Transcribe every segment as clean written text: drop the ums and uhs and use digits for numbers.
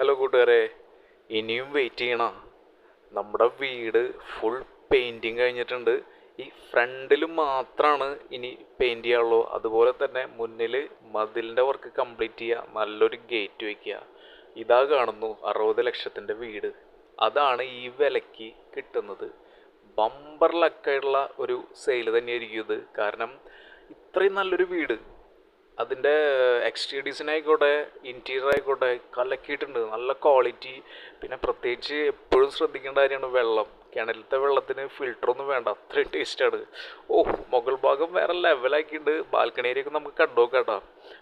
Hello കൂട്ടുകാരെ, ഇനിയും wait ചെയ്യണം. നമ്മുടെ വീട് ഫുൾ പെയിൻറ്റിങ് കഴിഞ്ഞിട്ടുണ്ട്. ഈ ഫ്രണ്ടിൽ മാത്രമാണ് ഇനി പെയിൻറ് ചെയ്യാനുള്ളൂ. അതുപോലെ തന്നെ മുന്നിൽ മതിലിൻ്റെ വർക്ക് കംപ്ലീറ്റ് ചെയ്യുക, നല്ലൊരു ഗേറ്റ് വയ്ക്കുക. ഇതാ കാണുന്നു 60 ലക്ഷത്തിൻ്റെ വീട്. അതാണ് ഈ വിലയ്ക്ക് കിട്ടുന്നത്. ബമ്പർ ലക്കായിട്ടുള്ള ഒരു സെയിൽ തന്നെയായിരിക്കും ഇത്. കാരണം ഇത്രയും നല്ലൊരു വീട്, അതിൻ്റെ എക്സ്റ്റീരിയർ ഡിസൈൻ ആയിക്കോട്ടെ, ഇൻറ്റീരിയർ ആയിക്കോട്ടെ, കലക്കിയിട്ടുണ്ട്. നല്ല ക്വാളിറ്റി. പിന്നെ പ്രത്യേകിച്ച് എപ്പോഴും ശ്രദ്ധിക്കേണ്ട കാര്യമാണ് വെള്ളം. കിണറ്റിലത്തെ വെള്ളത്തിന് ഫിൽറ്ററൊന്നും വേണ്ട, അത്രയും ടേസ്റ്റാണ്. മുകൾ ഭാഗം വേറെ ലെവലാക്കിയിട്ടുണ്ട്. ബാൽക്കണി ഏരിയൊക്കെ നമുക്ക് കണ്ടു നോക്കാം കേട്ടോ.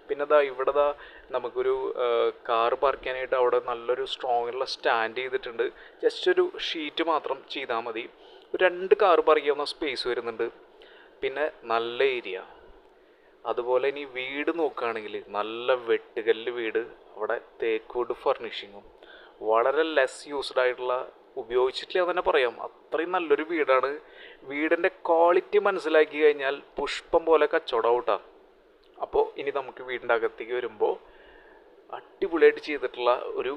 പിന്നെ ഇവിടെ നമുക്കൊരു കാറ് പാർക്ക് ചെയ്യാനായിട്ട് അവിടെ നല്ലൊരു സ്ട്രോങ്ങുള്ള സ്റ്റാൻഡ് ചെയ്തിട്ടുണ്ട്. ജസ്റ്റ് ഒരു ഷീറ്റ് മാത്രം ചെയ്താൽ മതി. 2 കാറ് പാർക്ക് ചെയ്യാവുന്ന സ്പേസ് വരുന്നുണ്ട്. പിന്നെ നല്ല ഏരിയ. അതുപോലെ ഇനി വീട് നോക്കുകയാണെങ്കിൽ നല്ല വെട്ടുകല്ല് വീട്, അവിടെ തേക്ക്വുഡ് ഫർണിഷിങ്ങും, വളരെ ലെസ് യൂസ്ഡ് ആയിട്ടുള്ള, ഉപയോഗിച്ചിട്ടില്ല എന്ന് തന്നെ പറയാം. അത്രയും നല്ലൊരു വീടാണ്. വീടിൻ്റെ ക്വാളിറ്റി മനസ്സിലാക്കി കഴിഞ്ഞാൽ പുഷ്പം പോലെ കച്ചവടമാവട്ടാ. അപ്പോൾ ഇനി നമുക്ക് വീടിൻ്റെ അകത്തേക്ക് വരുമ്പോൾ അടിപൊളിയായിട്ട് ചെയ്തിട്ടുള്ള ഒരു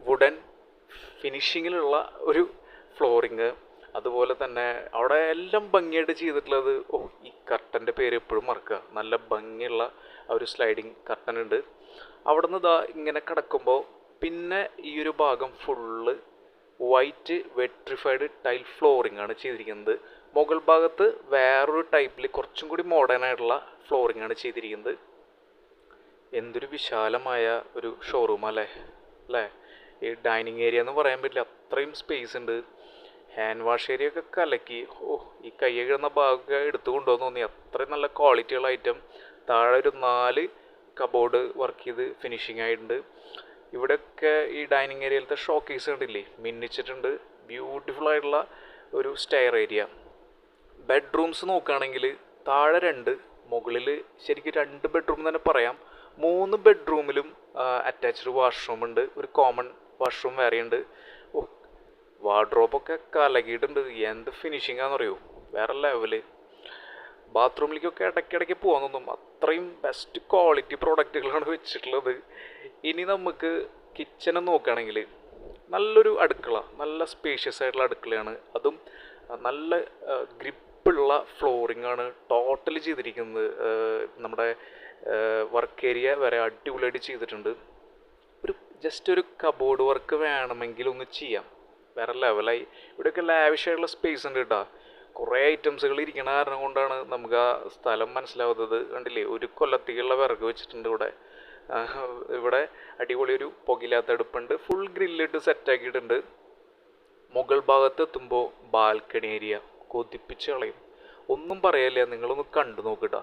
വുഡൻ ഫിനിഷിങ്ങിലുള്ള ഒരു ഫ്ലോറിങ്. അതുപോലെ തന്നെ അവിടെ എല്ലാം ഭംഗിയായിട്ട് ചെയ്തിട്ടുള്ളത്. ഈ കർട്ടൻ്റെ പേര് എപ്പോഴും മറക്കുക. നല്ല ഭംഗിയുള്ള ഒരു സ്ലൈഡിങ് കർട്ടൻ ഉണ്ട്. അവിടെ നിന്ന് ഇങ്ങനെ കിടക്കുമ്പോൾ പിന്നെ ഈ ഒരു ഭാഗം full white vitrified tile flooring ആണ് ചെയ്തിരിക്കുന്നത്. മുകൾ ഭാഗത്ത് വേറൊരു ടൈപ്പിൽ കുറച്ചും കൂടി മോഡേൺ ആയിട്ടുള്ള ഫ്ലോറിംഗ് ആണ് ചെയ്തിരിക്കുന്നത്. എന്തൊരു വിശാലമായ ഒരു ഷോറൂം അല്ലേ. ഈ ഡൈനിങ് ഏരിയ എന്ന് പറയാൻ പറ്റില്ല, അത്രയും സ്പേസ് ഉണ്ട്. ഹാൻഡ് വാഷ് ഏരിയ ഒക്കെ കലക്കി. ഈ കൈ കഴുകുന്ന ഭാഗമൊക്കെ എടുത്തു കൊണ്ടുവന്ന് തോന്നി, അത്രയും നല്ല ക്വാളിറ്റിയുള്ള ഐറ്റം. താഴെ ഒരു 4 കബോർഡ് വർക്ക് ചെയ്ത് ഫിനിഷിംഗ് ആയിട്ടുണ്ട്. ഇവിടെയൊക്കെ ഈ ഡൈനിങ് ഏരിയയിലത്തെ ഷോക്കേസ് കണ്ടില്ലേ, മിന്നിച്ചിട്ടുണ്ട്. ബ്യൂട്ടിഫുൾ ആയിട്ടുള്ള ഒരു സ്റ്റെയർ ഏരിയ. ബെഡ്റൂംസ് നോക്കുകയാണെങ്കിൽ താഴെ 2, മുകളിൽ ശരിക്കും 2 ബെഡ്റൂം തന്നെ പറയാം. 3 ബെഡ്റൂമിലും അറ്റാച്ച്ഡ് വാഷ്റൂം ഉണ്ട്. ഒരു കോമൺ വാഷ്റൂം വേറെയുണ്ട്. വാർഡ്രോബൊക്കെ കലകിയിട്ടുണ്ട്. എന്ത് ഫിനിഷിംഗ് ആണെന്നറിയോ, വേറെ ലെവല്. ബാത്റൂമിലേക്കൊക്കെ ഇടയ്ക്കിടയ്ക്ക് പോകാൻ തോന്നും, അത്രയും ബെസ്റ്റ് ക്വാളിറ്റി പ്രോഡക്റ്റുകളാണ് വെച്ചിട്ടുള്ളത്. ഇനി നമുക്ക് കിച്ചൺ നോക്കുകയാണെങ്കിൽ നല്ലൊരു അടുക്കള, നല്ല സ്പേഷ്യസ് ആയിട്ടുള്ള അടുക്കളയാണ്. അതും നല്ല ഗ്രിപ്പുള്ള ഫ്ലോറിംഗ് ആണ് ടോട്ടലി ചെയ്തിരിക്കുന്നത്. നമ്മുടെ വർക്ക് ഏരിയ വരെ അടിപൊളിയായിട്ട് ചെയ്തിട്ടുണ്ട്. ജസ്റ്റ് ഒരു കബോർഡ് വർക്ക് വേണമെങ്കിൽ ഒന്ന് ചെയ്യാം, വേറെ ലെവലായി. ഇവിടെയൊക്കെ ലാവിഷായിട്ടുള്ള സ്പേസ് ഉണ്ട് കേട്ടോ. കുറേ ഐറ്റംസുകൾ ഇരിക്കണ കാരണം കൊണ്ടാണ് നമുക്ക് ആ സ്ഥലം മനസ്സിലാവുന്നത്. കണ്ടില്ലേ, ഒരു കൊല്ലത്തേക്കുള്ള വിറക് വെച്ചിട്ടുണ്ട് ഇവിടെ. ഇവിടെ അടിപൊളി ഒരു പുകയില്ലാത്ത അടുപ്പുണ്ട്. ഫുൾ ഗ്രില്ലിട്ട് സെറ്റാക്കിയിട്ടുണ്ട്. മുകൾ ഭാഗത്ത് എത്തുമ്പോൾ ബാൽക്കണി ഏരിയ കൊതിപ്പിച്ച് കളയും, ഒന്നും പറയല്ല. നിങ്ങളൊന്ന് കണ്ടു നോക്കിട്ടാ.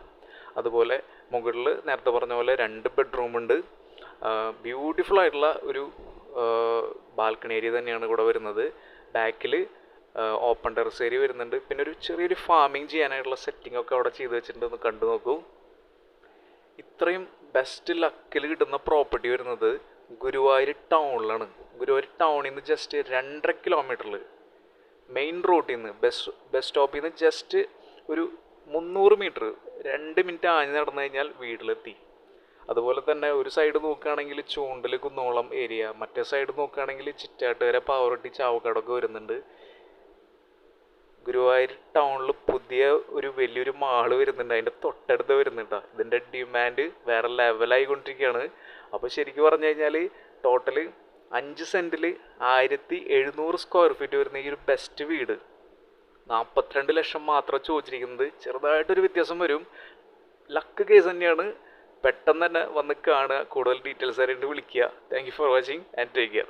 അതുപോലെ മുകളിൽ നേരത്തെ പറഞ്ഞ പോലെ 2 ബെഡ്റൂമുണ്ട്. ബ്യൂട്ടിഫുൾ ആയിട്ടുള്ള ഒരു ബാൽക്കണി ഏരിയ തന്നെയാണ് ഇവിടെ വരുന്നത്. ബാക്കിൽ ഓപ്പൺ ടെറസ് ഏരിയ വരുന്നുണ്ട്. പിന്നെ ഒരു ചെറിയൊരു ഫാമിങ് ചെയ്യാനായിട്ടുള്ള സെറ്റിംഗ് ഒക്കെ അവിടെ ചെയ്ത് വെച്ചിട്ടുണ്ടെന്ന് കണ്ടു നോക്കൂ. ഇത്രയും ബെസ്റ്റ് ലക്കിൽ കിട്ടുന്ന പ്രോപ്പർട്ടി വരുന്നത് ഗുരുവായൂർ ടൗണിലാണ്. ഗുരുവായൂർ ടൗണിൽ നിന്ന് ജസ്റ്റ് 2.5 കിലോമീറ്ററിൽ മെയിൻ റോഡിൽ നിന്ന് ബസ് സ്റ്റോപ്പിൽ നിന്ന് ജസ്റ്റ് ഒരു 300 മീറ്റർ, 2 മിനിറ്റ് ആഞ്ഞ് നടന്നു കഴിഞ്ഞാൽ വീട്ടിലെത്തി. അതുപോലെ തന്നെ ഒരു സൈഡ് നോക്കുകയാണെങ്കിൽ ചൂണ്ടൽ കുന്നോളം ഏരിയ, മറ്റേ സൈഡ് നോക്കുകയാണെങ്കിൽ ചിറ്റാട്ടുകര പാവറട്ടി ചാവക്കാടൊക്കെ വരുന്നുണ്ട്. ഗുരുവായൂർ ടൗണിൽ പുതിയ ഒരു വലിയൊരു മാള് വരുന്നുണ്ട്, അതിൻ്റെ തൊട്ടടുത്ത് വരുന്നുണ്ട്. ഇതിൻ്റെ ഡിമാൻഡ് വേറെ ലെവലായിക്കൊണ്ടിരിക്കുകയാണ്. അപ്പോൾ ശരിക്കും പറഞ്ഞു കഴിഞ്ഞാൽ ടോട്ടൽ 5 സെൻറ്റിൽ 1700 സ്ക്വയർ ഫീറ്റ് വരുന്ന ഈ ഒരു ബെസ്റ്റ് വീട് 42 ലക്ഷം മാത്രം ചോദിച്ചിരിക്കുന്നത്. ചെറുതായിട്ടൊരു വ്യത്യാസം വരും, ലക്ക് കേസ് തന്നെയാണ്. പെട്ടെന്ന് തന്നെ വന്ന് കാണുക. കൂടുതൽ ഡീറ്റെയിൽസ് ആയിട്ട് വിളിക്കുക. Thank you for watching and take care.